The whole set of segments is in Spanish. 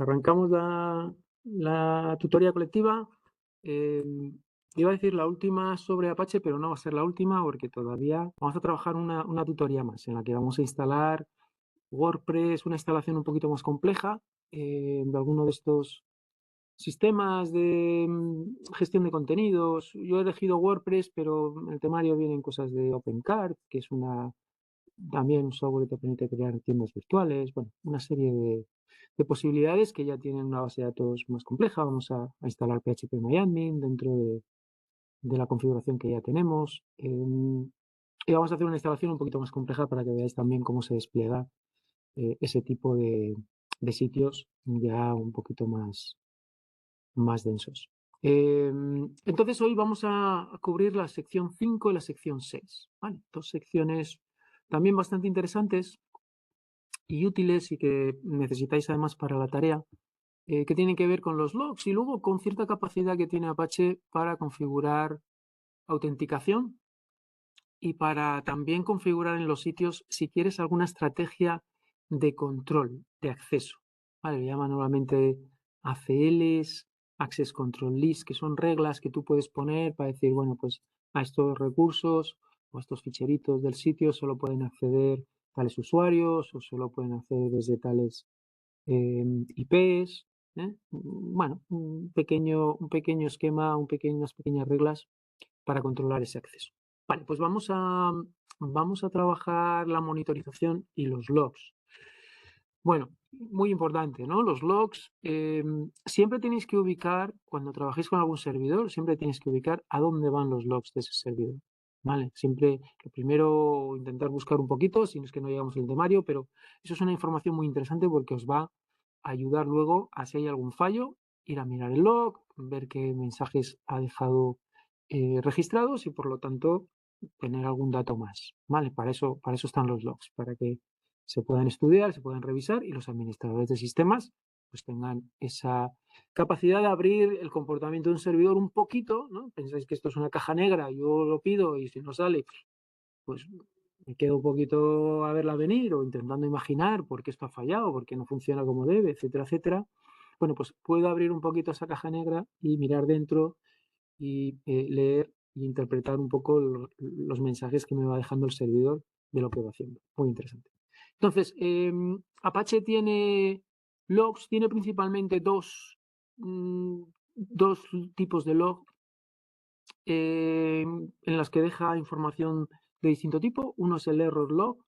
Arrancamos la tutoría colectiva. Iba a decir la última sobre Apache, pero no va a ser la última porque todavía vamos a trabajar una tutoría más en la que vamos a instalar WordPress, una instalación un poquito más compleja de alguno de estos sistemas de gestión de contenidos. Yo he elegido WordPress, pero en el temario vienen cosas de OpenCart, que es también un software que te permite crear tiendas virtuales, bueno, una serie de posibilidades que ya tienen una base de datos más compleja. Vamos a instalar PHP-MyAdmin dentro de la configuración que ya tenemos. Y vamos a hacer una instalación un poquito más compleja para que veáis también cómo se despliega ese tipo de sitios ya un poquito más densos. Entonces hoy vamos a cubrir la sección 5 y la sección 6. ¿Vale? Dos secciones también bastante interesantes y útiles y que necesitáis además para la tarea, que tienen que ver con los logs y luego con cierta capacidad que tiene Apache para configurar autenticación y para también configurar en los sitios, si quieres, alguna estrategia de control de acceso. ¿Vale? Le llaman normalmente ACLs, Access Control List, que son reglas que tú puedes poner para decir, bueno, pues a estos recursos o a estos ficheritos del sitio solo pueden acceder tales usuarios o solo pueden acceder desde tales IPs. Bueno, un pequeño esquema, unas pequeñas reglas para controlar ese acceso. Vale, pues vamos a trabajar la monitorización y los logs. Bueno, muy importante, ¿no? Los logs, siempre tenéis que ubicar, cuando trabajéis con algún servidor, siempre tenéis que ubicar a dónde van los logs de ese servidor, ¿vale? Siempre, lo primero, intentar buscar un poquito, si no es que no llegamos al temario, pero eso es una información muy interesante porque os va a ayudar luego a, si hay algún fallo, ir a mirar el log, ver qué mensajes ha dejado registrados y, por lo tanto, tener algún dato más, ¿vale? Para eso están los logs, para que se puedan estudiar, se puedan revisar y los administradores de sistemas pues tengan esa capacidad de abrir el comportamiento de un servidor un poquito, ¿no? Pensáis que esto es una caja negra, yo lo pido y si no sale, pues me quedo un poquito a verla venir o intentando imaginar por qué esto ha fallado, por qué no funciona como debe, etcétera, etcétera. Bueno, pues puedo abrir un poquito esa caja negra y mirar dentro y leer e interpretar un poco los mensajes que me va dejando el servidor de lo que va haciendo. Muy interesante. Entonces, Apache tiene logs, tiene principalmente dos tipos de log en las que deja información de distinto tipo. Uno es el error log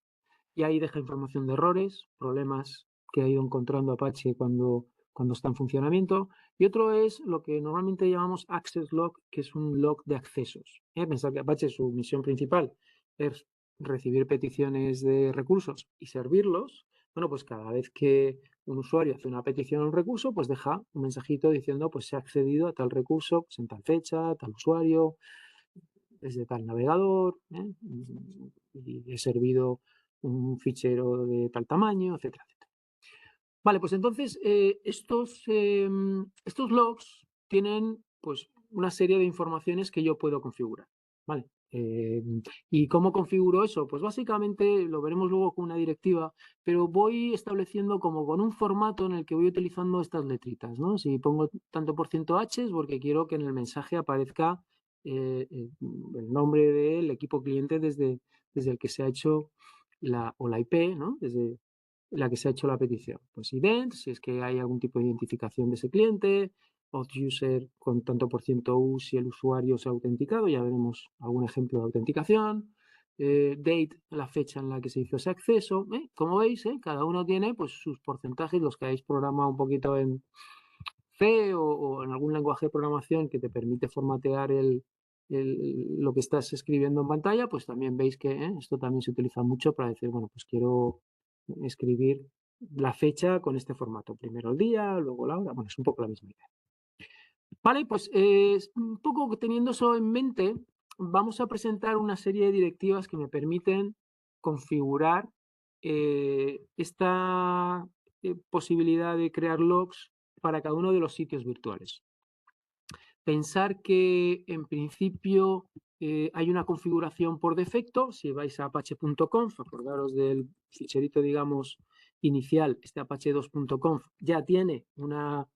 y ahí deja información de errores, problemas que ha ido encontrando Apache cuando está en funcionamiento. Y otro es lo que normalmente llamamos access log, que es un log de accesos. Pensar que Apache, su misión principal es recibir peticiones de recursos y servirlos. Bueno, pues cada vez que un usuario hace una petición a un recurso, pues deja un mensajito diciendo pues se ha accedido a tal recurso, pues en tal fecha, tal usuario, desde tal navegador, y he servido un fichero de tal tamaño, etcétera, etcétera. Vale, pues entonces estos logs tienen pues una serie de informaciones que yo puedo configurar, ¿vale? ¿Y cómo configuro eso? Pues básicamente lo veremos luego con una directiva, pero voy estableciendo como con un formato en el que voy utilizando estas letritas, ¿no? Si pongo tanto por ciento H es porque quiero que en el mensaje aparezca el nombre del equipo cliente desde el que se ha hecho o la IP, ¿no? Desde la que se ha hecho la petición. Pues ident, si es que hay algún tipo de identificación de ese cliente, auth user con tanto por ciento U si el usuario se ha autenticado, ya veremos algún ejemplo de autenticación. Date, la fecha en la que se hizo ese acceso. Como veis, cada uno tiene pues sus porcentajes, los que habéis programado un poquito en C o en algún lenguaje de programación que te permite formatear lo que estás escribiendo en pantalla, pues también veis que esto también se utiliza mucho para decir, bueno, pues quiero escribir la fecha con este formato. Primero el día, luego la hora. Bueno, es un poco la misma idea. Vale, pues un poco teniendo eso en mente, vamos a presentar una serie de directivas que me permiten configurar esta posibilidad de crear logs para cada uno de los sitios virtuales. Pensar que en principio hay una configuración por defecto. Si vais a apache.conf, acordaros del ficherito, digamos, inicial, este Apache 2.conf, ya tiene una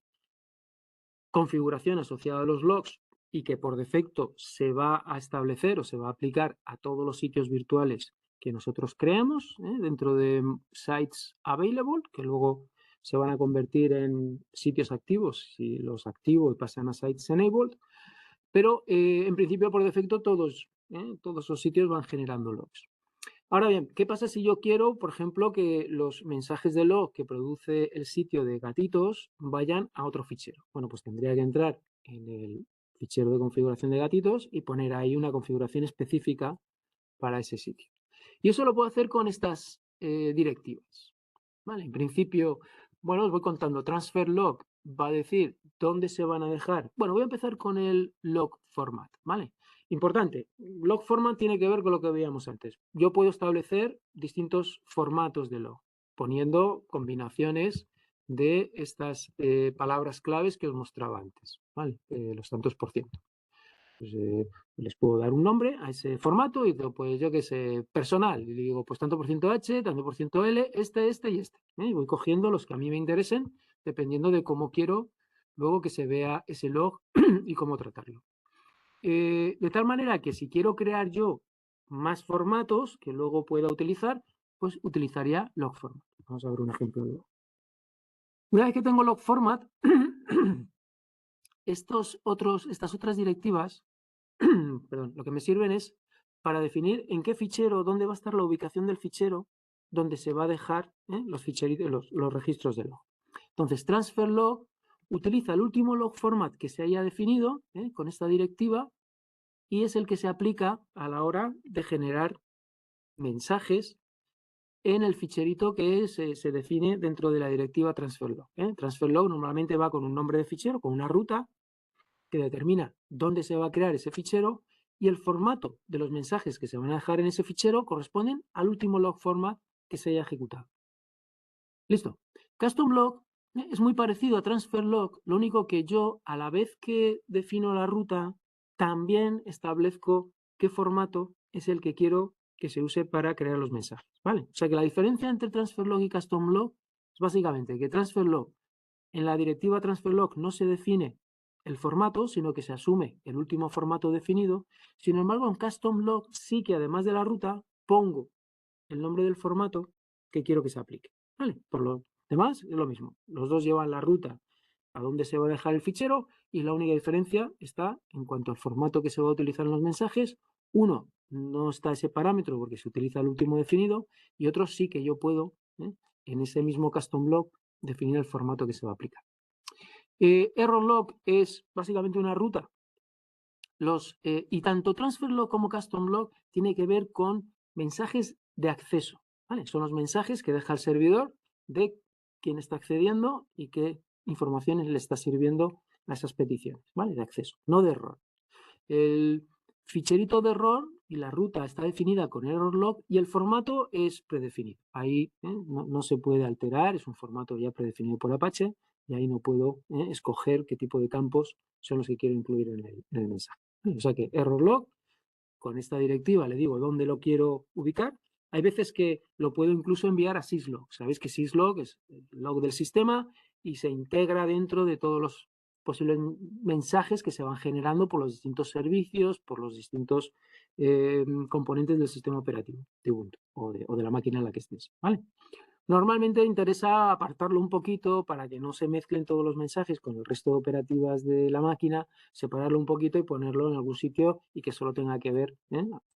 configuración asociada a los logs y que por defecto se va a establecer o se va a aplicar a todos los sitios virtuales que nosotros creamos dentro de sites available, que luego se van a convertir en sitios activos si los activo y pasan a sites enabled, pero en principio por defecto todos los sitios van generando logs. Ahora bien, ¿qué pasa si yo quiero, por ejemplo, que los mensajes de log que produce el sitio de gatitos vayan a otro fichero? Bueno, pues tendría que entrar en el fichero de configuración de gatitos y poner ahí una configuración específica para ese sitio. Y eso lo puedo hacer con estas directivas. ¿Vale? En principio, bueno, os voy contando. Transfer log va a decir dónde se van a dejar. Bueno, voy a empezar con el log format, ¿vale? Importante, log format tiene que ver con lo que veíamos antes. Yo puedo establecer distintos formatos de log, poniendo combinaciones de estas palabras claves que os mostraba antes, ¿vale? Los tantos por ciento. Pues, les puedo dar un nombre a ese formato y pues yo que sé, personal, y digo pues tanto por ciento H, tanto por ciento L, este y este. Y voy cogiendo los que a mí me interesen dependiendo de cómo quiero luego que se vea ese log y cómo tratarlo. De tal manera que si quiero crear yo más formatos que luego pueda utilizar, pues utilizaría log format. Vamos a ver un ejemplo luego. Una vez que tengo log format, estas otras directivas perdón, lo que me sirven es para definir en qué fichero, dónde va a estar la ubicación del fichero donde se va a dejar los registros de log. Entonces, transfer log utiliza el último log format que se haya definido con esta directiva y es el que se aplica a la hora de generar mensajes en el ficherito que se define dentro de la directiva transfer log. Transfer log normalmente va con un nombre de fichero, con una ruta que determina dónde se va a crear ese fichero y el formato de los mensajes que se van a dejar en ese fichero corresponden al último log format que se haya ejecutado. Listo. Custom log es muy parecido a transfer log, lo único que yo, a la vez que defino la ruta, también establezco qué formato es el que quiero que se use para crear los mensajes, ¿vale? O sea que la diferencia entre transfer log y custom log es básicamente que transfer log en la directiva transfer log no se define el formato, sino que se asume el último formato definido. Sin embargo, en custom log sí que además de la ruta pongo el nombre del formato que quiero que se aplique. ¿Vale? Por lo demás es lo mismo. Los dos llevan la ruta a dónde se va a dejar el fichero y la única diferencia está en cuanto al formato que se va a utilizar en los mensajes. Uno no está ese parámetro porque se utiliza el último definido y otro sí que yo puedo en ese mismo custom log definir el formato que se va a aplicar. Error log es básicamente una ruta. Y tanto transfer log como custom log tiene que ver con mensajes de acceso. ¿Vale? Son los mensajes que deja el servidor de quién está accediendo y qué informaciones le está sirviendo a esas peticiones, ¿vale? De acceso, no de error. El ficherito de error y la ruta está definida con error log y el formato es predefinido. Ahí no se puede alterar, es un formato ya predefinido por Apache y ahí no puedo escoger qué tipo de campos son los que quiero incluir en el mensaje. O sea que error log, con esta directiva le digo dónde lo quiero ubicar. Hay veces que lo puedo incluso enviar a syslog. Sabéis que syslog es el log del sistema y se integra dentro de todos los posibles mensajes que se van generando por los distintos servicios, por los distintos componentes del sistema operativo de Ubuntu o de la máquina en la que estés. ¿Vale? Normalmente interesa apartarlo un poquito para que no se mezclen todos los mensajes con el resto de operativas de la máquina, separarlo un poquito y ponerlo en algún sitio y que solo tenga que ver,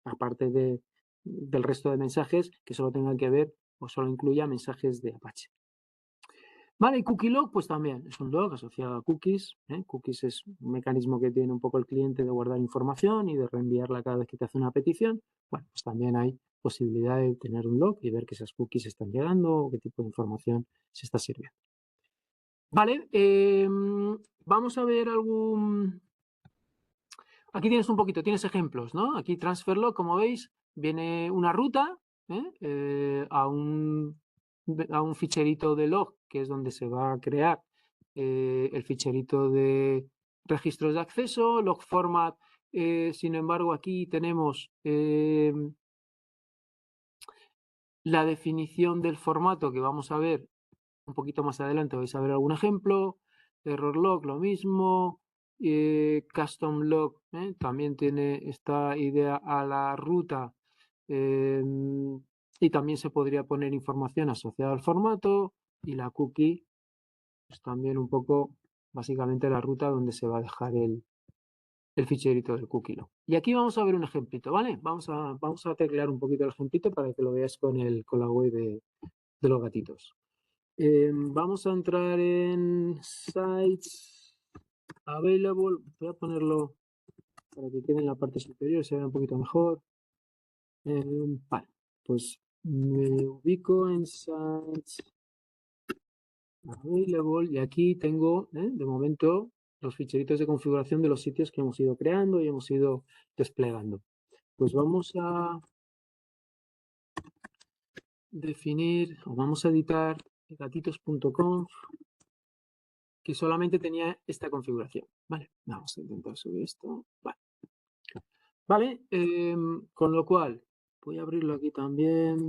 aparte del resto de mensajes, que solo tengan que ver o solo incluya mensajes de Apache. Vale, y cookie log, pues también es un log asociado a cookies. Cookies es un mecanismo que tiene un poco el cliente de guardar información y de reenviarla cada vez que te hace una petición. Bueno, pues también hay posibilidad de tener un log y ver que esas cookies están llegando o qué tipo de información se está sirviendo. Vale, vamos a ver algún... Aquí tienes un poquito, tienes ejemplos, ¿no? Aquí transfer log, como veis, viene una ruta a un ficherito de log, que es donde se va a crear el ficherito de registros de acceso, log format. Sin embargo, aquí tenemos la definición del formato que vamos a ver un poquito más adelante, vais a ver algún ejemplo. Error log, lo mismo. Custom log también tiene esta idea a la ruta. Y también se podría poner información asociada al formato. Y la cookie, pues también un poco, básicamente la ruta donde se va a dejar el ficherito del cookie log. Y aquí vamos a ver un ejemplito, ¿vale? Vamos a teclear un poquito el ejemplito para que lo veáis con la web de los gatitos. Vamos a entrar en Sites Available. Voy a ponerlo para que quede en la parte superior, se vea un poquito mejor. Vale, pues me ubico en Sites Available y aquí tengo, de momento, los ficheritos de configuración de los sitios que hemos ido creando y hemos ido desplegando. Pues vamos a definir o vamos a editar gatitos.conf que solamente tenía esta configuración. Vale, vamos a intentar subir esto. Vale, con lo cual voy a abrirlo aquí también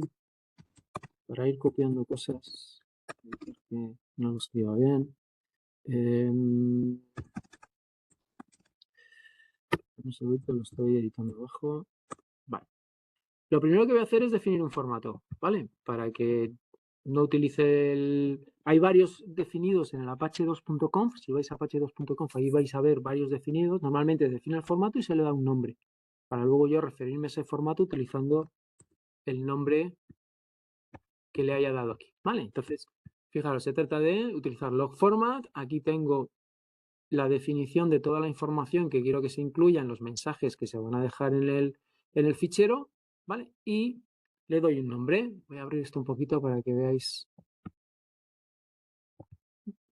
para ir copiando cosas que no lo escriba bien. Un segundito, lo estoy editando abajo. Vale. Lo primero que voy a hacer es definir un formato, ¿vale? Para que no utilice el... Hay varios definidos en el apache2.conf. Si vais a apache2.conf, ahí vais a ver varios definidos. Normalmente define el formato y se le da un nombre, para luego yo referirme a ese formato utilizando el nombre que le haya dado aquí, ¿vale? Entonces, fijaros, se trata de utilizar log format. Aquí tengo la definición de toda la información que quiero que se incluya en los mensajes que se van a dejar en el fichero, ¿vale? Y le doy un nombre. Voy a abrir esto un poquito para que veáis.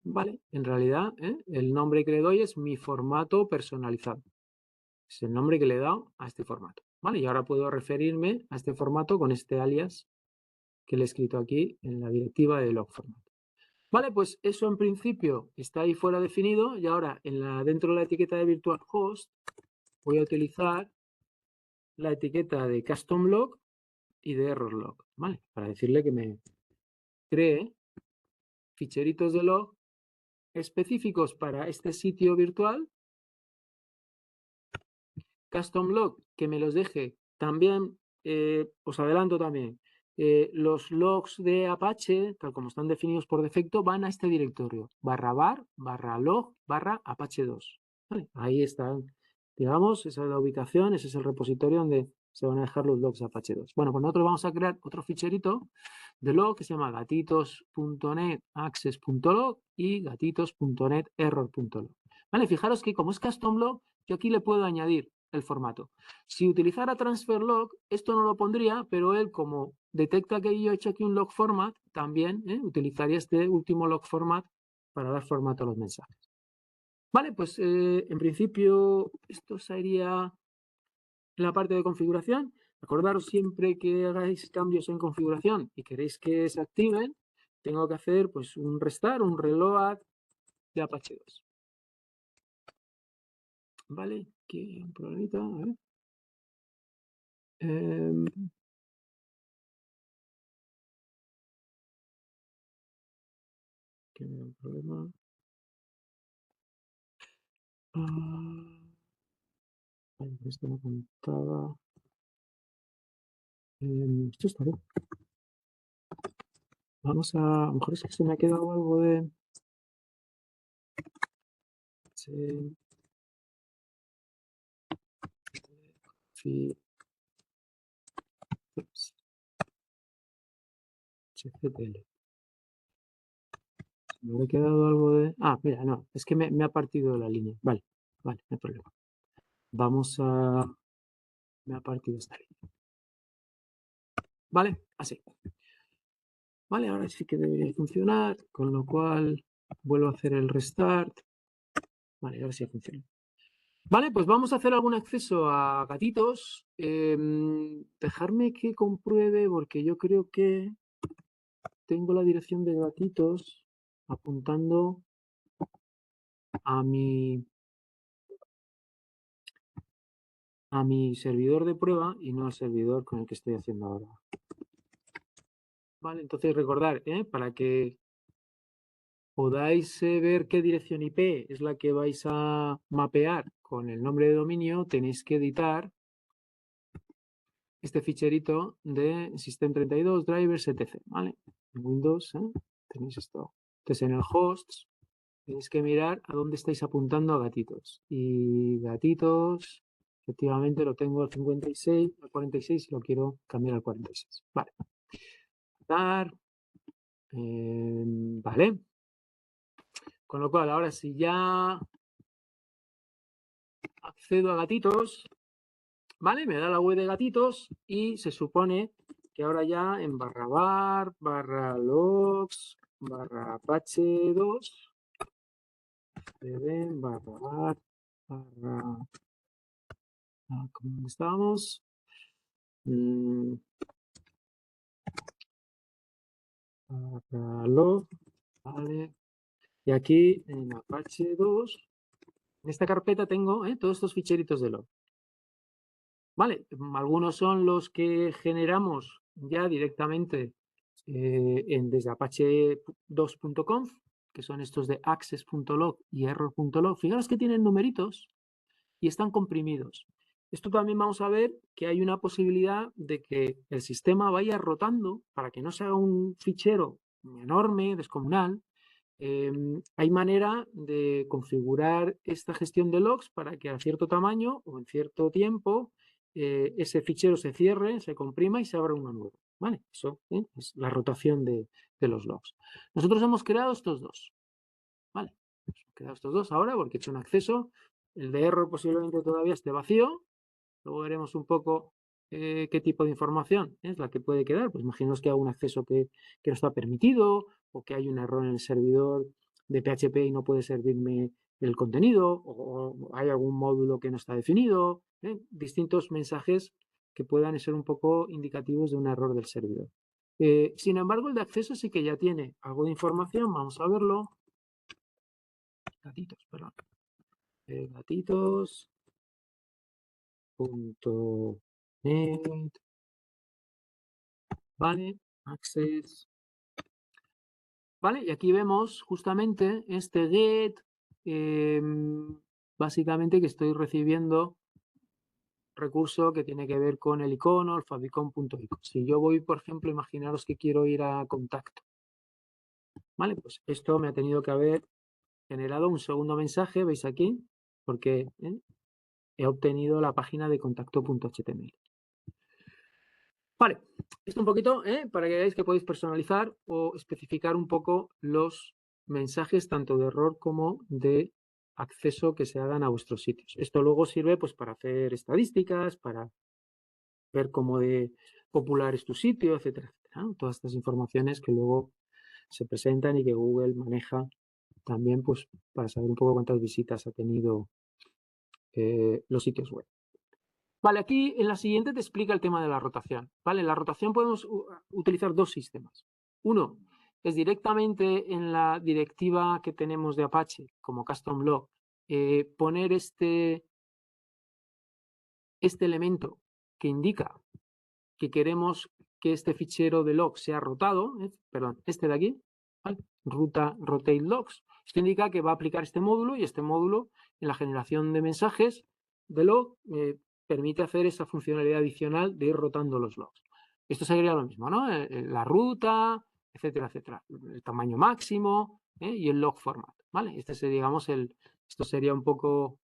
Vale, en realidad, el nombre que le doy es mi formato personalizado. Es el nombre que le he dado a este formato, ¿vale? Y ahora puedo referirme a este formato con este alias que le he escrito aquí en la directiva de log format. Vale, pues eso en principio está ahí fuera definido y ahora dentro de la etiqueta de virtual host voy a utilizar la etiqueta de custom log y de error log, ¿vale? Para decirle que me cree ficheritos de log específicos para este sitio virtual, custom log que me los deje también, os adelanto también, los logs de Apache, tal como están definidos por defecto, van a este directorio, /var, /log, /apache 2. ¿Vale? Ahí están, digamos, esa es la ubicación, ese es el repositorio donde se van a dejar los logs de Apache 2. Bueno, pues nosotros vamos a crear otro ficherito de log que se llama gatitos.net access.log y gatitos.net error.log. Vale, fijaros que como es custom log, yo aquí le puedo añadir el formato. Si utilizara transfer log, esto no lo pondría, pero él como detecta que yo he hecho aquí un log format, también utilizaría este último log format para dar formato a los mensajes. Vale, pues en principio esto sería la parte de configuración. Acordaros siempre que hagáis cambios en configuración y queréis que se activen, tengo que hacer pues un restart, un reload de Apache 2. Vale, aquí hay un problemita, a ver. Que me da un problema. Esto me contaba. Esto está bien. Vamos a lo mejor es que se me ha quedado algo de. Sí, HCTL. Me habrá quedado algo de. Ah, mira, no, es que me ha partido la línea. Vale, vale, no hay problema. Vamos a. Me ha partido esta línea. Vale, así. Vale, ahora sí que debería funcionar, con lo cual vuelvo a hacer el restart. Vale, ahora sí funciona. Vale, pues vamos a hacer algún acceso a gatitos. Dejarme que compruebe, porque yo creo que tengo la dirección de gatitos apuntando a mi servidor de prueba y no al servidor con el que estoy haciendo ahora ¿vale? Entonces recordar, para que podáis ver qué dirección IP es la que vais a mapear con el nombre de dominio, tenéis que editar este ficherito de system32, drivers, etc. ¿Vale? En Windows tenéis esto. Entonces en el hosts tenéis que mirar a dónde estáis apuntando a gatitos. Y gatitos, efectivamente lo tengo al 56, al 46 y lo quiero cambiar al 46. Vale. Vale. Con lo cual, ahora si ya accedo a gatitos, ¿vale? Me da la web de gatitos y se supone que ahora ya en /var, /logs, /apache2, /var, ¿cómo estábamos? /log, ¿vale? Y aquí en Apache 2, en esta carpeta tengo todos estos ficheritos de log. Vale, algunos son los que generamos ya directamente desde apache2.conf, que son estos de access.log y error.log. Fijaros que tienen numeritos y están comprimidos. Esto también vamos a ver que hay una posibilidad de que el sistema vaya rotando para que no se haga un fichero enorme, descomunal. Hay manera de configurar esta gestión de logs para que a cierto tamaño o en cierto tiempo ese fichero se cierre, se comprima y se abra uno nuevo. ¿Vale? Eso es la rotación de los logs. Nosotros hemos creado estos dos. ¿Vale? Hemos creado estos dos ahora porque he hecho un acceso. El de error posiblemente todavía esté vacío. Luego veremos un poco qué tipo de información es la que puede quedar. Pues imaginaos que hago un acceso que no está permitido o que hay un error en el servidor de PHP y no puede servirme el contenido o hay algún módulo que no está definido. Distintos mensajes que puedan ser un poco indicativos de un error del servidor. Sin embargo, el de acceso sí que ya tiene algo de información. Vamos a verlo. Gatitos, perdón. Gatitos.net. ¿Vale? Access. ¿Vale? Y aquí vemos justamente este get, básicamente que estoy recibiendo recurso que tiene que ver con el icono, el favicon.icon. Si yo voy, por ejemplo, imaginaros que quiero ir a contacto. ¿Vale? Pues esto me ha tenido que haber generado un segundo mensaje, veis aquí, porque he obtenido la página de contacto.html. Vale, esto un poquito para que veáis que podéis personalizar o especificar un poco los mensajes tanto de error como de acceso que se hagan a vuestros sitios. Esto luego sirve pues para hacer estadísticas, para ver cómo de popular es tu sitio, etcétera, etcétera, ¿no? Todas estas informaciones que luego se presentan y que Google maneja también pues para saber un poco cuántas visitas ha tenido los sitios web. Vale, aquí en la siguiente te explica el tema de la rotación. Vale, en la rotación podemos utilizar dos sistemas. Uno es directamente en la directiva que tenemos de Apache como custom log, poner este elemento que indica que queremos que este fichero de log sea rotado, perdón, este de aquí, ¿vale? Ruta rotate logs. Esto indica que va a aplicar este módulo y este módulo en la generación de mensajes de log permite hacer esa funcionalidad adicional de ir rotando los logs. Esto sería lo mismo, ¿no? La ruta, etcétera, etcétera. El tamaño máximo y el log format, ¿vale? Este sería, digamos, esto sería un poco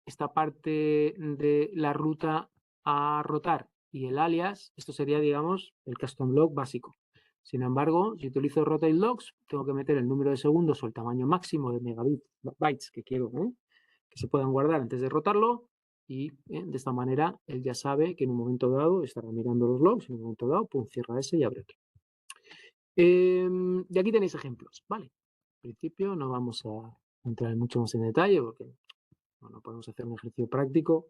esta parte de la ruta a rotar y el alias, esto sería, digamos, el custom log básico. Sin embargo, si utilizo rotate logs, tengo que meter el número de segundos o el tamaño máximo de megabytes que quiero que se puedan guardar antes de rotarlo y de esta manera él ya sabe que en un momento dado estará mirando los logs, en un momento dado, pum, cierra ese y abre otro. Y aquí tenéis ejemplos, ¿vale? En principio no vamos a entrar mucho más en detalle porque no podemos hacer un ejercicio práctico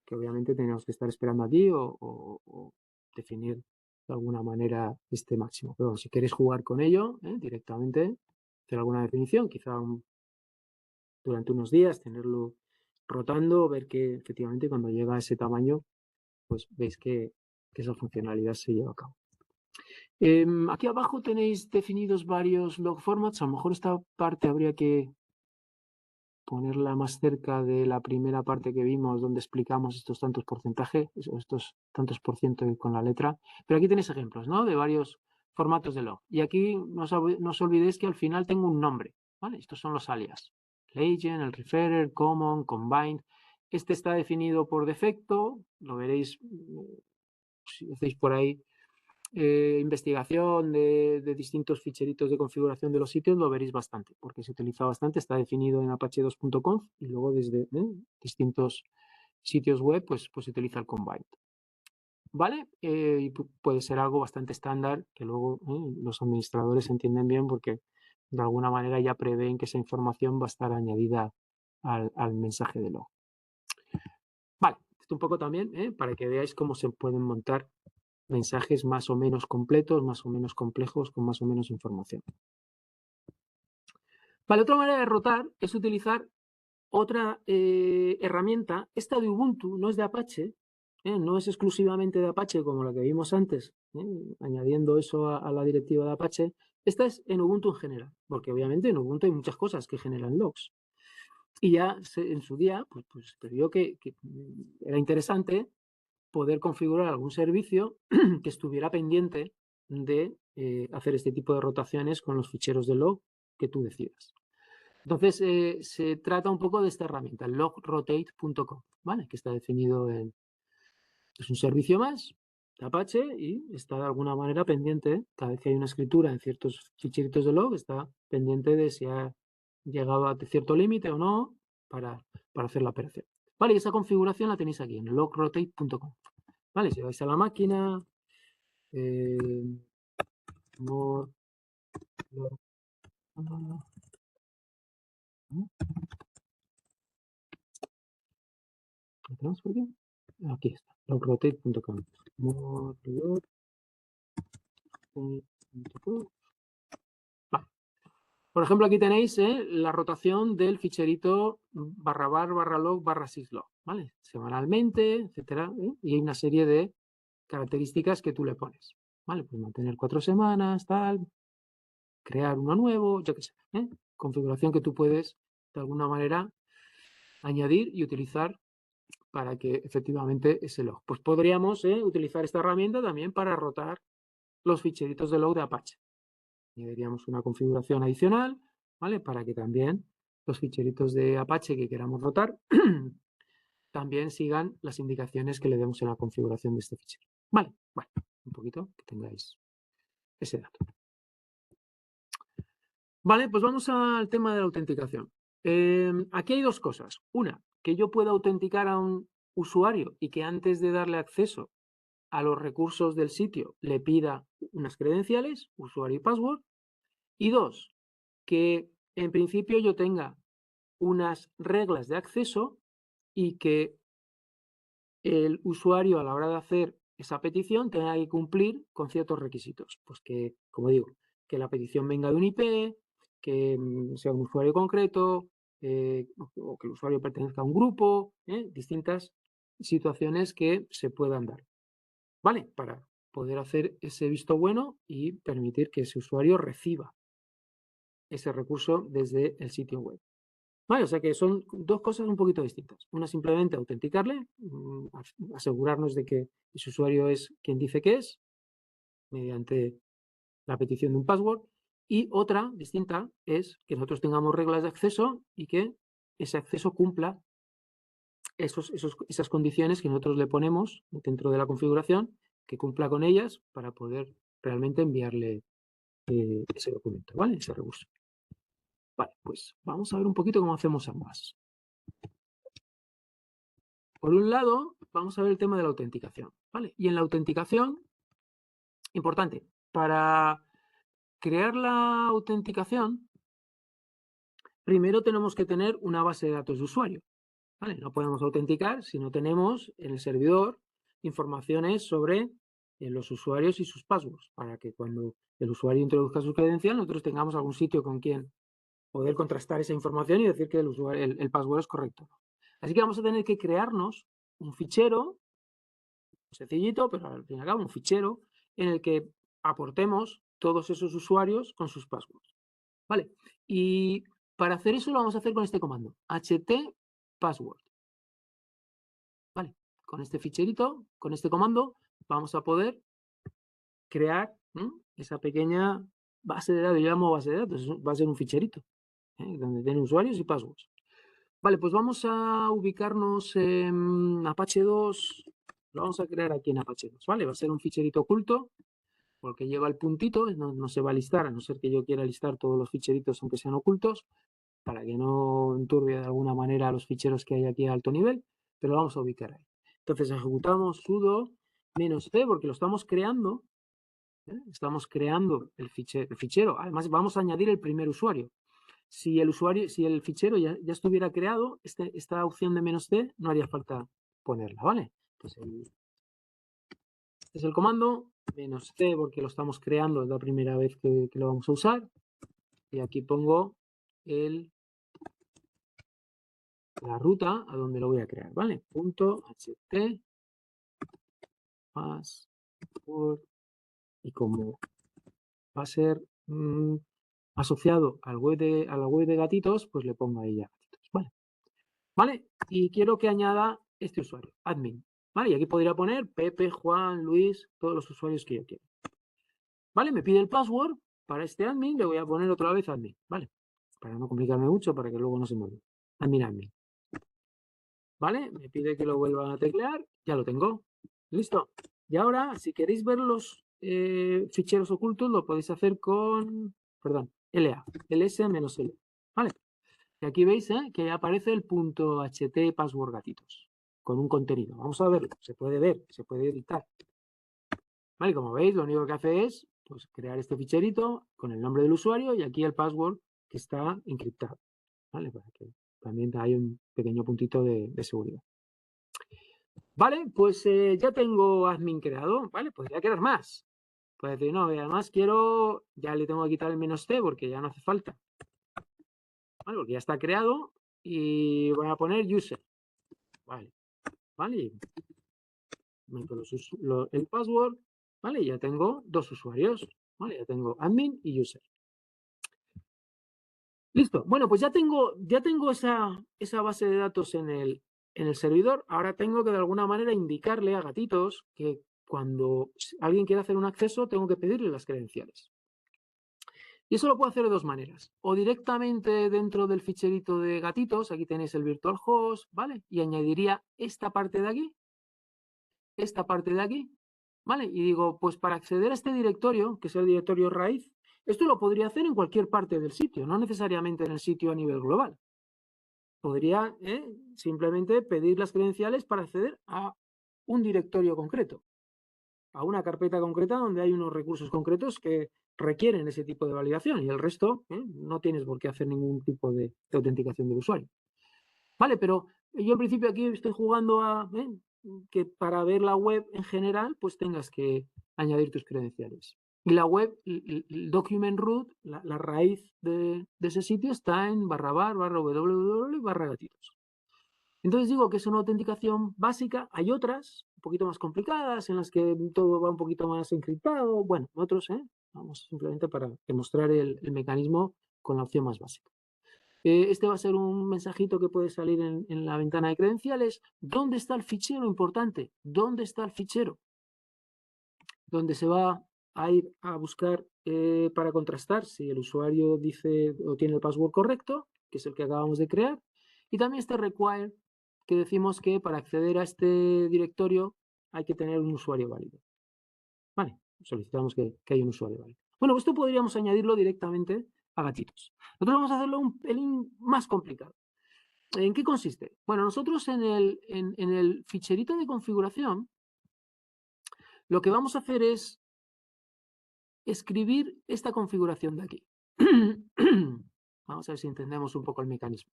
que obviamente tenemos que estar esperando aquí o definir de alguna manera este máximo. Pero si queréis jugar con ello directamente, hacer alguna definición, quizá durante unos días tenerlo rotando, ver que efectivamente cuando llega a ese tamaño, pues veis que esa funcionalidad se lleva a cabo. Aquí abajo tenéis definidos varios log formats. A lo mejor esta parte habría que ponerla más cerca de la primera parte que vimos, donde explicamos estos tantos porcentajes, estos tantos por ciento con la letra. Pero aquí tenéis ejemplos, ¿no? De varios formatos de log. Y aquí no os olvidéis que al final tengo un nombre, ¿vale? Estos son los alias. Legend, el referrer, common, combined. Este está definido por defecto, lo veréis si hacéis por ahí investigación de distintos ficheritos de configuración de los sitios, lo veréis bastante, porque se utiliza bastante, está definido en Apache 2.conf y luego desde distintos sitios web pues se utiliza el combined. ¿Vale? Y puede ser algo bastante estándar que luego los administradores entienden bien porque de alguna manera ya prevén que esa información va a estar añadida al mensaje de log. Vale, esto un poco también para que veáis cómo se pueden montar mensajes más o menos completos, más o menos complejos, con más o menos información. Vale, otra manera de rotar es utilizar otra herramienta. Esta de Ubuntu no es de Apache, no es exclusivamente de Apache como la que vimos antes, añadiendo eso a la directiva de Apache. Esta es en Ubuntu en general, porque obviamente en Ubuntu hay muchas cosas que generan logs. Y ya en su día, pues se vio que era interesante poder configurar algún servicio que estuviera pendiente de hacer este tipo de rotaciones con los ficheros de log que tú decidas. Entonces, se trata un poco de esta herramienta, logrotate.com, ¿vale? Que está definido en... Es un servicio más de Apache y está de alguna manera pendiente, cada vez que hay una escritura en ciertos ficheritos de log, está pendiente de si ha llegado a cierto límite o no para hacer la operación. Vale, y esa configuración la tenéis aquí en logrotate.com. Vale, si vais a la máquina, more, log, ¿lo tenemos por aquí? Aquí está, logrotate.com. Vale. Por ejemplo, aquí tenéis la rotación del ficherito /var, /log, /syslog, ¿vale? Semanalmente, etcétera, y hay una serie de características que tú le pones, ¿vale? Pues mantener 4 semanas, tal, crear uno nuevo, yo qué sé, configuración que tú puedes de alguna manera añadir y utilizar para que efectivamente ese log. Pues podríamos utilizar esta herramienta también para rotar los ficheritos de log de Apache. Añadiríamos una configuración adicional, ¿vale? Para que también los ficheritos de Apache que queramos rotar también sigan las indicaciones que le demos en la configuración de este fichero. Vale, bueno, un poquito que tengáis ese dato. Vale, pues vamos al tema de la autenticación. Aquí hay dos cosas. Una, que yo pueda autenticar a un usuario y que antes de darle acceso a los recursos del sitio le pida unas credenciales, usuario y password. Y dos, que en principio yo tenga unas reglas de acceso y que el usuario a la hora de hacer esa petición tenga que cumplir con ciertos requisitos. Pues que, como digo, que la petición venga de un IP, que sea un usuario concreto, o que el usuario pertenezca a un grupo, distintas situaciones que se puedan dar. ¿Vale? Para poder hacer ese visto bueno y permitir que ese usuario reciba ese recurso desde el sitio web. Vale, o sea que son dos cosas un poquito distintas. Una simplemente autenticarle, asegurarnos de que ese usuario es quien dice que es, mediante la petición de un password. Y otra distinta es que nosotros tengamos reglas de acceso y que ese acceso cumpla esas condiciones que nosotros le ponemos dentro de la configuración, que cumpla con ellas para poder realmente enviarle ese documento, ¿vale? Ese recurso. Vale, pues vamos a ver un poquito cómo hacemos ambas. Por un lado, vamos a ver el tema de la autenticación, ¿vale? Y en la autenticación, importante, para crear la autenticación, primero tenemos que tener una base de datos de usuario, ¿vale? No podemos autenticar si no tenemos en el servidor informaciones sobre los usuarios y sus passwords, para que cuando el usuario introduzca su credencial, nosotros tengamos algún sitio con quien poder contrastar esa información y decir que el password es correcto. Así que vamos a tener que crearnos un fichero sencillito, pero al fin y al cabo un fichero en el que aportemos todos esos usuarios con sus passwords. ¿Vale? Y para hacer eso lo vamos a hacer con este comando, htpassword. ¿Vale? Con este ficherito, con este comando, vamos a poder crear esa pequeña base de datos. Yo llamo base de datos, va a ser un ficherito, donde tiene usuarios y passwords. Vale, pues vamos a ubicarnos en Apache 2. Lo vamos a crear aquí en Apache 2, ¿vale? Va a ser un ficherito oculto, porque lleva el puntito, no se va a listar, a no ser que yo quiera listar todos los ficheritos aunque sean ocultos, para que no enturbie de alguna manera los ficheros que hay aquí a alto nivel, pero lo vamos a ubicar ahí. Entonces ejecutamos sudo -c porque lo estamos creando, estamos creando el fichero. Además vamos a añadir el primer usuario. Si el fichero ya estuviera creado, esta opción de -c no haría falta ponerla, ¿vale? Entonces, este es el comando, -c porque lo estamos creando, es la primera vez que lo vamos a usar. Y aquí pongo la ruta a donde lo voy a crear, ¿vale? .ht password, y como va a ser asociado a la web de gatitos, pues le pongo ahí ya gatitos, ¿vale? ¿Vale? Y quiero que añada este usuario, admin, ¿vale? Y aquí podría poner Pepe, Juan, Luis, todos los usuarios que yo quiero. ¿Vale? Me pide el password para este admin, le voy a poner otra vez admin, ¿vale? Para no complicarme mucho, para que luego no se me olvide. Admin. ¿Vale? Me pide que lo vuelva a teclear, ya lo tengo. ¿Listo? Y ahora, si queréis ver los ficheros ocultos, lo podéis hacer con, perdón, LA, ls-l, ¿vale? Y aquí veis que aparece el .ht password gatitos, con un contenido. Vamos a verlo, se puede ver, se puede editar. ¿Vale? Como veis, lo único que hace es pues, crear este ficherito con el nombre del usuario y aquí el password que está encriptado, ¿vale? Para que también hay un pequeño puntito de seguridad. Vale, pues ya tengo admin creado, ¿vale? Podría crear más. Puede decir, no, y además ya le tengo que quitar el -c porque ya no hace falta. Vale, porque ya está creado y voy a poner user. Vale, vale. Meto el password, vale, ya tengo dos usuarios. Vale, ya tengo admin y user. Listo. Bueno, pues ya tengo esa base de datos en el servidor. Ahora tengo que de alguna manera indicarle a gatitos que cuando alguien quiere hacer un acceso tengo que pedirle las credenciales. Y eso lo puedo hacer de dos maneras. O directamente dentro del ficherito de gatitos, aquí tenéis el virtual host, ¿vale? Y añadiría esta parte de aquí, ¿vale? Y digo, pues para acceder a este directorio, que es el directorio raíz, esto lo podría hacer en cualquier parte del sitio, no necesariamente en el sitio a nivel global. Podría simplemente pedir las credenciales para acceder a un directorio concreto, a una carpeta concreta donde hay unos recursos concretos que requieren ese tipo de validación y el resto no tienes por qué hacer ningún tipo de autenticación del usuario. Vale, pero yo en principio aquí estoy jugando a que para ver la web en general pues tengas que añadir tus credenciales. Y la web, el document root, la raíz de ese sitio está en /www/gatitos. Entonces digo que es una autenticación básica. Hay otras, un poquito más complicadas, en las que todo va un poquito más encriptado. Bueno, otros, vamos simplemente para demostrar el mecanismo con la opción más básica. Este va a ser un mensajito que puede salir en la ventana de credenciales. ¿Dónde está el fichero? Importante. ¿Dónde está el fichero? Donde se va a ir a buscar para contrastar si el usuario dice o tiene el password correcto, que es el que acabamos de crear. Y también este require, que decimos que para acceder a este directorio hay que tener un usuario válido. Vale, solicitamos que haya un usuario válido. Bueno, esto podríamos añadirlo directamente a gatitos. Nosotros vamos a hacerlo un pelín más complicado. ¿En qué consiste? Bueno, nosotros en el ficherito de configuración lo que vamos a hacer es escribir esta configuración de aquí. Vamos a ver si entendemos un poco el mecanismo.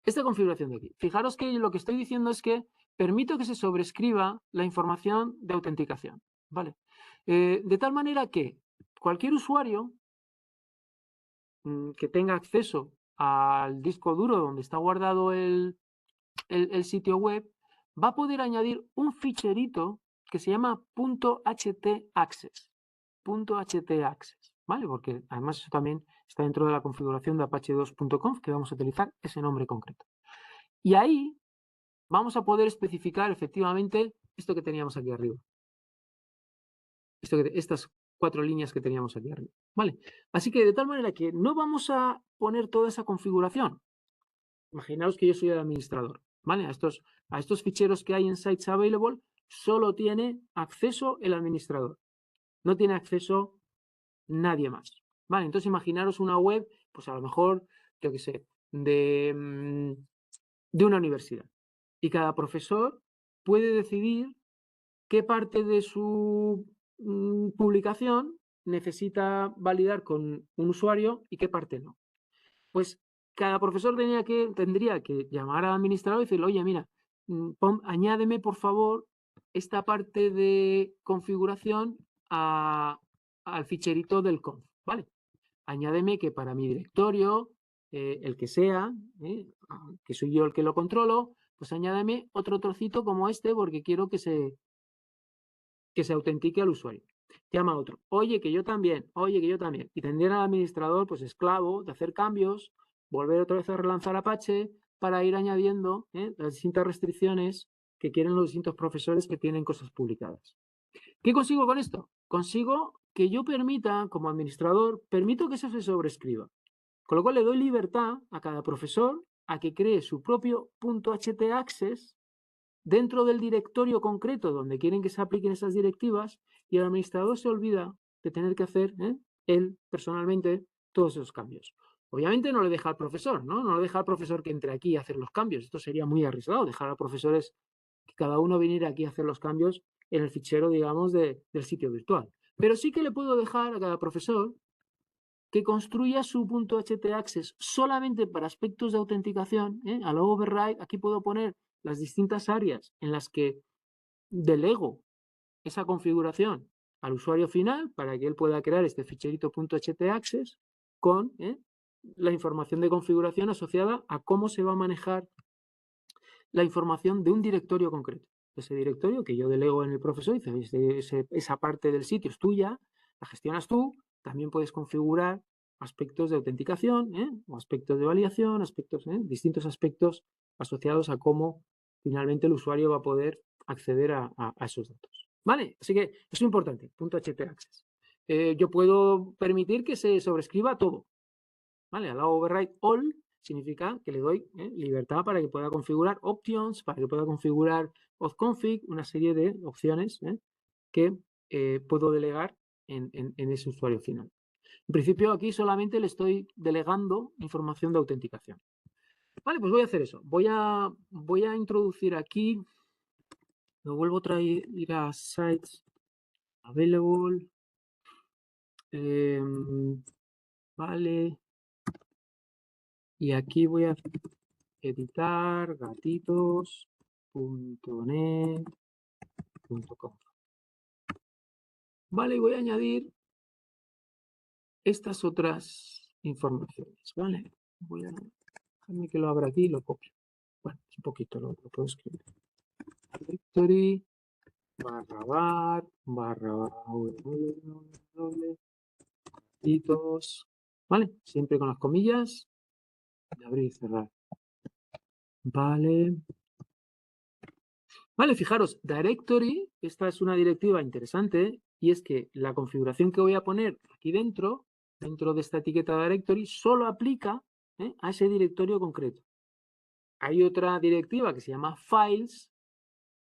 Esta configuración de aquí. Fijaros que lo que estoy diciendo es que permito que se sobrescriba la información de autenticación. ¿Vale? De tal manera que cualquier usuario que tenga acceso al disco duro donde está guardado el sitio web va a poder añadir un ficherito que se llama .htaccess. .htaccess, ¿vale? Porque además eso también está dentro de la configuración de apache2.conf, que vamos a utilizar ese nombre concreto. Y ahí vamos a poder especificar efectivamente esto que teníamos aquí arriba. Estas 4 líneas que teníamos aquí arriba, ¿vale? Así que de tal manera que no vamos a poner toda esa configuración. Imaginaos que yo soy el administrador, ¿vale? A estos ficheros que hay en Sites Available solo tiene acceso el administrador. No tiene acceso nadie más, ¿vale? Entonces imaginaros una web, pues a lo mejor, yo qué sé, de una universidad. Y cada profesor puede decidir qué parte de su publicación necesita validar con un usuario y qué parte no. Pues cada profesor tendría que llamar al administrador y decirle, oye, mira, añádeme por favor esta parte de configuración al ficherito del conf, ¿vale? Añádeme que para mi directorio, el que sea, que soy yo el que lo controlo, pues añádeme otro trocito como este porque quiero que se autentique al usuario. Llama a otro, oye, que yo también. Y tendrían al administrador, pues esclavo, de hacer cambios, volver otra vez a relanzar Apache para ir añadiendo las distintas restricciones que quieren los distintos profesores que tienen cosas publicadas. ¿Qué consigo con esto? Consigo que yo permita, como administrador, permito que eso se sobrescriba. Con lo cual le doy libertad a cada profesor a que cree su propio .htaccess dentro del directorio concreto donde quieren que se apliquen esas directivas y el administrador se olvida de tener que hacer él personalmente todos esos cambios. Obviamente no le deja al profesor, ¿no? No le deja al profesor que entre aquí a hacer los cambios. Esto sería muy arriesgado, dejar a profesores que cada uno viniera aquí a hacer los cambios en el fichero, digamos, del sitio virtual. Pero sí que le puedo dejar a cada profesor que construya su .htaccess solamente para aspectos de autenticación. A lo override, aquí puedo poner las distintas áreas en las que delego esa configuración al usuario final para que él pueda crear este ficherito .htaccess con la información de configuración asociada a cómo se va a manejar la información de un directorio concreto. Ese directorio que yo delego en el profesor, dice, esa parte del sitio es tuya, la gestionas tú, también puedes configurar aspectos de autenticación o aspectos de validación, distintos aspectos asociados a cómo finalmente el usuario va a poder acceder a esos datos. ¿Vale? Así que es importante, .htaccess. Yo puedo permitir que se sobrescriba todo. ¿Vale? Allow override all significa que le doy libertad para que pueda configurar options, para que pueda configurar authconfig, una serie de opciones que puedo delegar en ese usuario final. En principio aquí solamente le estoy delegando información de autenticación. Vale, pues voy a hacer eso. Voy a introducir aquí, lo vuelvo a ir a sites available. Vale. Y aquí voy a editar gatitos.net.com. Vale, y voy a añadir estas otras informaciones, ¿vale? Voy a dejarme que lo abra aquí y lo copio. Bueno, es un poquito, lo puedo escribir. Directory gatitos, ¿vale? Siempre con las comillas. De abrir y cerrar. Vale. Vale, fijaros, directory, esta es una directiva interesante y es que la configuración que voy a poner aquí dentro de esta etiqueta directory, solo aplica a ese directorio concreto. Hay otra directiva que se llama files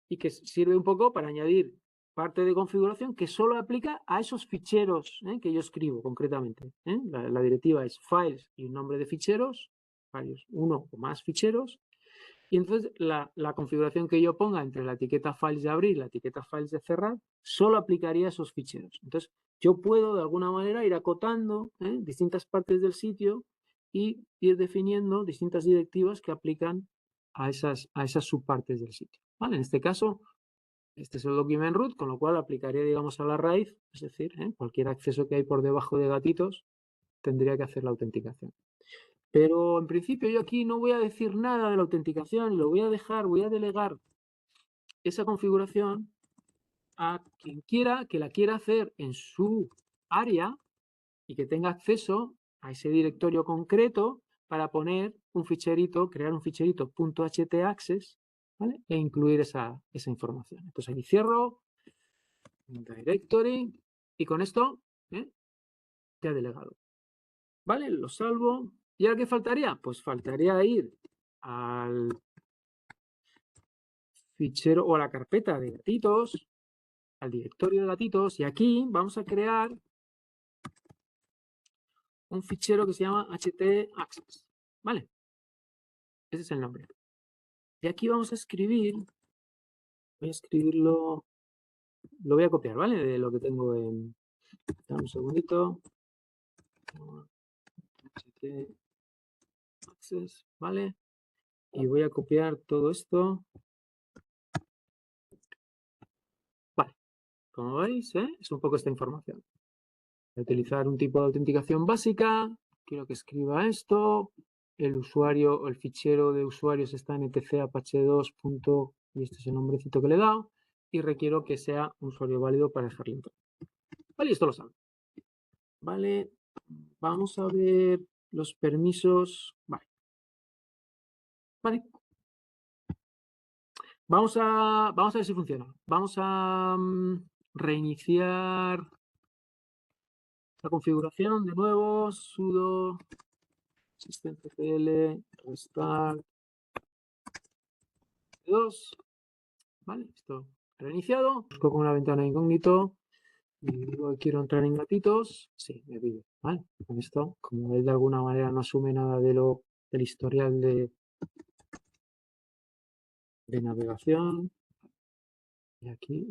y que sirve un poco para añadir parte de configuración que solo aplica a esos ficheros que yo escribo concretamente. La directiva es files y un nombre de ficheros, varios, uno o más ficheros. Y entonces la configuración que yo ponga entre la etiqueta files de abrir y la etiqueta files de cerrar solo aplicaría a esos ficheros. Entonces yo puedo de alguna manera ir acotando distintas partes del sitio y ir definiendo distintas directivas que aplican a esas subpartes del sitio. ¿Vale? En este caso, este es el document root, con lo cual aplicaría, digamos, a la raíz, es decir, cualquier acceso que hay por debajo de gatitos tendría que hacer la autenticación. Pero en principio yo aquí no voy a decir nada de la autenticación y lo voy a delegar esa configuración a quien quiera que la quiera hacer en su área y que tenga acceso a ese directorio concreto para poner un ficherito, crear un ficherito .htaccess, ¿vale? E incluir esa información. Entonces aquí cierro directory y con esto ya delegado. ¿Vale? Lo salvo. ¿Y ahora qué faltaría? Pues faltaría ir al fichero o a la carpeta de gatitos, al directorio de gatitos, y aquí vamos a crear un fichero que se llama htaccess. ¿Vale? Ese es el nombre. Y aquí vamos a escribir, voy a escribirlo, lo voy a copiar, ¿vale? De lo que tengo en, dame un segundito, htaccess, ¿vale? Y voy a copiar todo esto. Vale, como veis, es un poco esta información. Voy a utilizar un tipo de autenticación básica, quiero que escriba esto, el usuario o el fichero de usuarios está en etc-apache2. Y este es el nombrecito que le he dado, y requiero que sea un usuario válido para dejarle entrar. Vale, y esto lo sabe. Vale, vamos a ver los permisos. Vale. Vale. Vamos a ver si funciona. Vamos a reiniciar la configuración de nuevo. Sudo systemctl restart 2. Vale, esto reiniciado. Busco con una ventana incógnito. Y digo que quiero entrar en gatitos. Sí, me pide. Vale, con esto, como él de alguna manera no asume nada del historial de navegación. Y aquí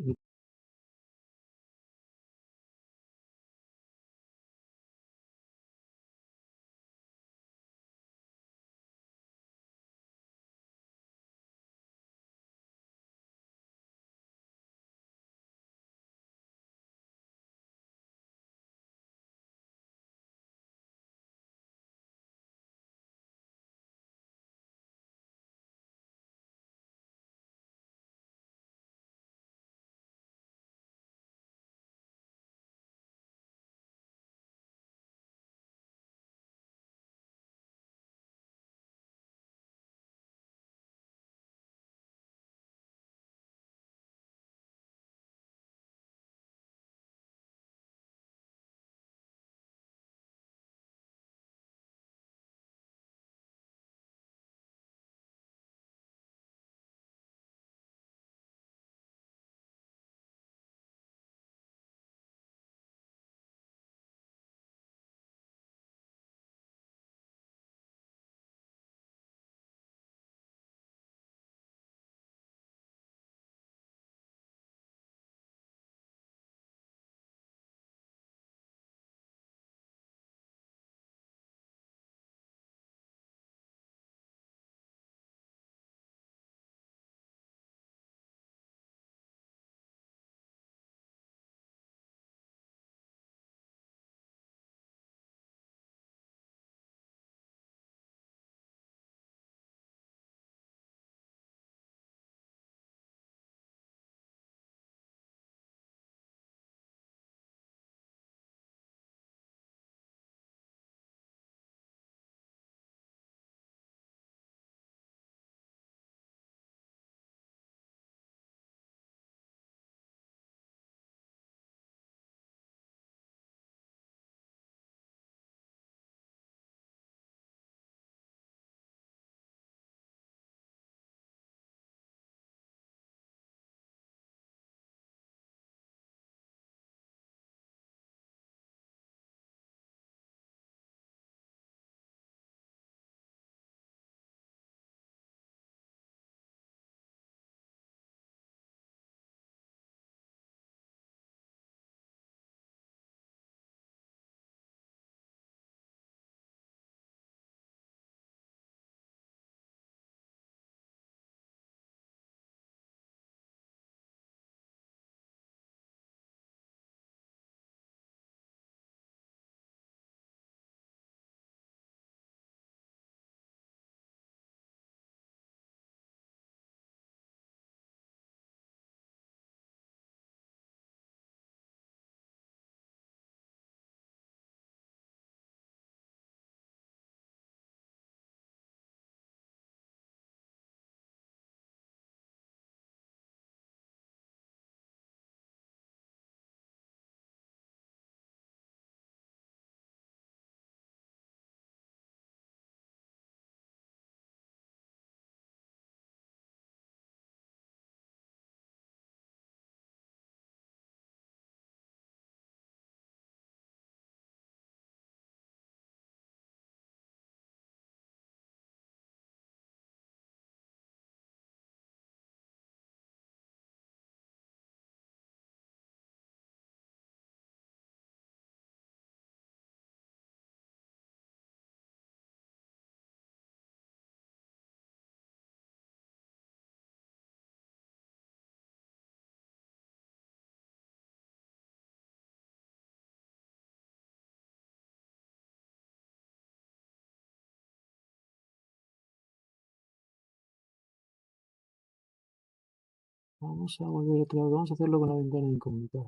Vamos a volver otra vez, vamos a hacerlo con la ventana incógnita.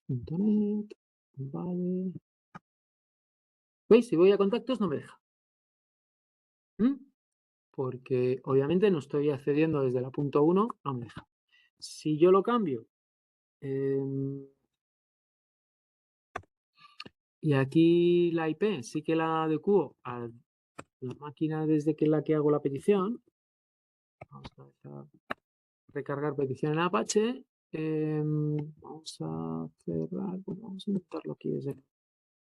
Internet, vale. ¿Veis? Si voy a contactos no me deja. Porque obviamente no estoy accediendo desde la punto 1, no me deja. Si yo lo cambio y aquí la IP sí que la adecuo a la máquina desde que la que hago la petición, vamos a recargar petición en Apache, vamos a cerrar, bueno, vamos a intentarlo aquí desde aquí.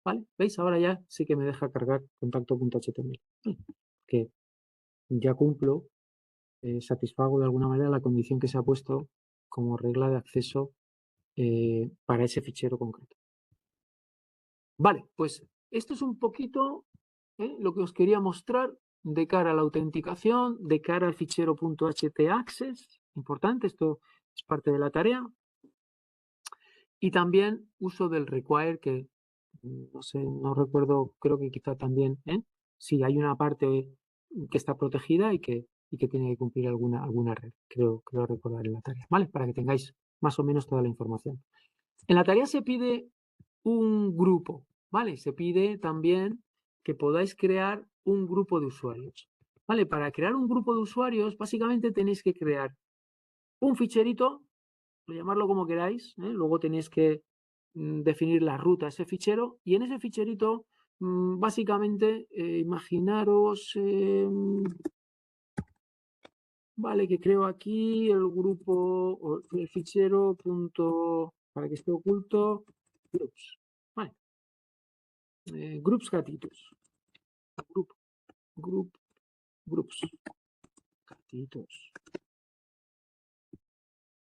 ¿Vale? ¿Veis? Ahora ya sí que me deja cargar contacto.html. Que ya cumplo, satisfago de alguna manera la condición que se ha puesto como regla de acceso para ese fichero concreto. Vale, pues esto es un poquito lo que os quería mostrar de cara a la autenticación, de cara al fichero .htaccess, importante, esto es parte de la tarea, y también uso del require, que no sé, no recuerdo, creo que quizá también, si hay una parte que está protegida y que tiene que cumplir alguna red, creo recordar en la tarea, ¿vale? Para que tengáis más o menos toda la información. En la tarea se pide un grupo, ¿vale? Se pide también que podáis crear un grupo de usuarios, ¿vale? Para crear un grupo de usuarios, básicamente tenéis que crear un ficherito, llamarlo como queráis, luego tenéis que definir la ruta a ese fichero y en ese ficherito, básicamente, imaginaros, vale, que creo aquí el grupo, el fichero punto, para que esté oculto, groups, vale. Groups gatitos. Groups gatitos.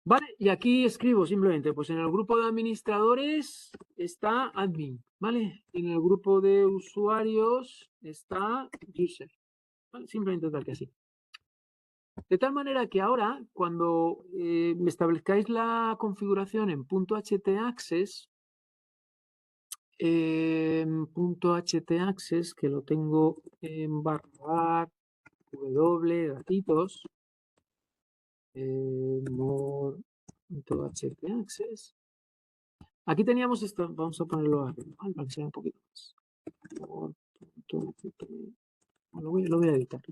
Vale, y aquí escribo simplemente, pues en el grupo de administradores está admin, ¿vale? En el grupo de usuarios está user, ¿vale? Simplemente tal que así. De tal manera que ahora, cuando me establezcáis la configuración en .htaccess, .htaccess, que lo tengo en barra w gatitos, more.htaccess. Aquí teníamos esto, vamos a ponerlo aquí, ¿vale? Para que sea un poquito más. Lo voy a editar.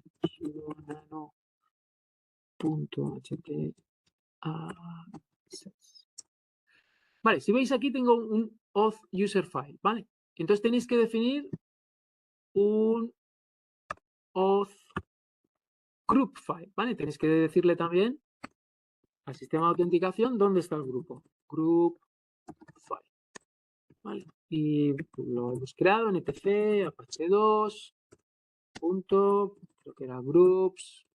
Vale, si veis aquí tengo un auth user file, ¿vale? Entonces tenéis que definir un auth group file, ¿vale? Tenéis que decirle también al sistema de autenticación dónde está el grupo. Group file, ¿vale? Y lo hemos creado en etc, apache 2, punto, creo que era groups,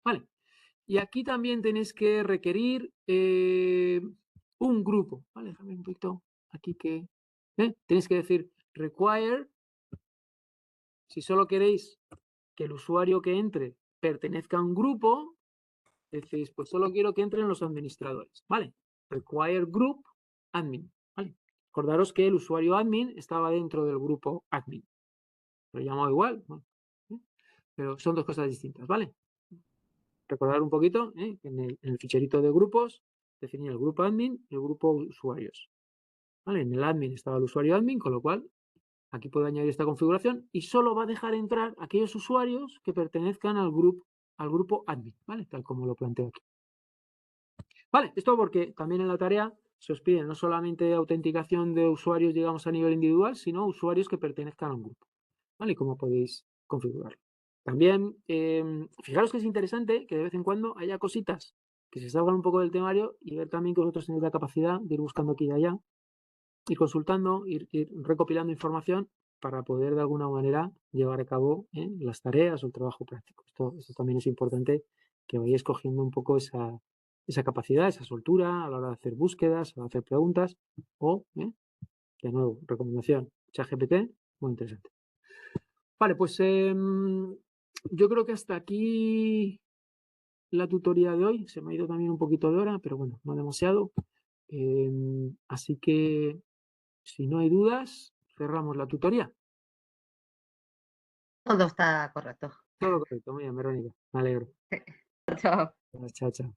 vale. Y aquí también tenéis que requerir un grupo, ¿vale? Déjame un poquito aquí que... Tenéis que decir require, si solo queréis que el usuario que entre pertenezca a un grupo, decís, pues solo quiero que entren los administradores, ¿vale? Require group admin, ¿vale? Acordaros que el usuario admin estaba dentro del grupo admin. Lo he llamado igual, ¿no? Pero son dos cosas distintas, ¿vale? Recordar un poquito, en el ficherito de grupos, definir el grupo admin y el grupo usuarios. ¿Vale? En el admin estaba el usuario admin, con lo cual aquí puedo añadir esta configuración y solo va a dejar entrar aquellos usuarios que pertenezcan al grupo admin, ¿vale? Tal como lo planteo aquí. Vale, esto porque también en la tarea se os pide no solamente autenticación de usuarios, digamos, a nivel individual, sino usuarios que pertenezcan a un grupo, ¿vale? Y cómo podéis configurarlo. También, fijaros que es interesante que de vez en cuando haya cositas que se salgan un poco del temario y ver también que vosotros tenéis la capacidad de ir buscando aquí y allá, ir consultando, ir recopilando información para poder de alguna manera llevar a cabo las tareas o el trabajo práctico. Esto también es importante que vayáis cogiendo un poco esa capacidad, esa soltura a la hora de hacer búsquedas, a la hora de hacer preguntas o, de nuevo, recomendación, ChatGPT, muy interesante. Vale, pues yo creo que hasta aquí la tutoría de hoy. Se me ha ido también un poquito de hora, pero bueno, no demasiado. Así que, si no hay dudas, cerramos la tutoría. Todo está correcto. Todo correcto, muy bien, Verónica, me alegro. Chao. Chao, chao.